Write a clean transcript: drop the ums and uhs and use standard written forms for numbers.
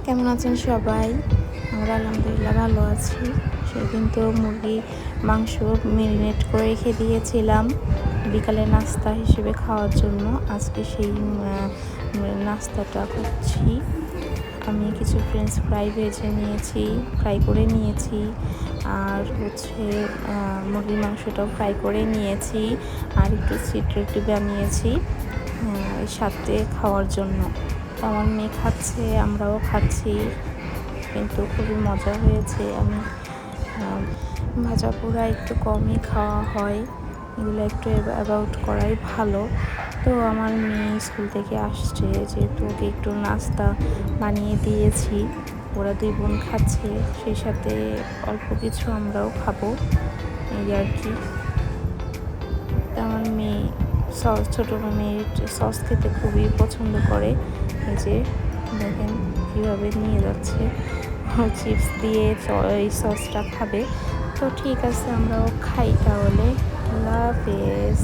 কেমন আছেন সবাই? আমরা আলহামদুলিল্লাহ ভালো আছি। সেদিন তো মুরগির মাংস মেরিনেট করে রেখে দিয়েছিলাম বিকালে নাস্তা হিসেবে খাওয়ার জন্য। আজকে সেই নাস্তাটা করছি। আমি কিছু ফ্রেঞ্চ ফ্রাই ভেজে নিয়েছি, ফ্রাই করে নিয়েছি, আর মুরগির মাংসটাও ফ্রাই করে নিয়েছি, আর একটু সিট রুটি বানিয়েছি এর সাথে খাওয়ার জন্য। তো আমার মেয়ে খাচ্ছে, আমরাও খাচ্ছি, কিন্তু খুবই মজা হয়েছে। আমি ভাজা পোড়া একটু কমই খাওয়া হয়, এগুলো একটু অ্যাভয়েড করাই ভালো। তো আমার মেয়ে স্কুল থেকে আসছে, যেহেতু ওকে একটু নাস্তা বানিয়ে দিয়েছি, ওরা দুই বোন খাচ্ছে, সেই সাথে অল্প কিছু আমরাও খাবো, এই আর কি। আমার মেয়ে ছোটো মেয়ে সস খেতে খুবই পছন্দ করে। এই যে দেখেন কীভাবে নিয়ে যাচ্ছে, চিপস দিয়ে এই সসটা খাবে। তো ঠিক আছে, আমরাও খাই তাহলে। আল্লাহ হাফেজ।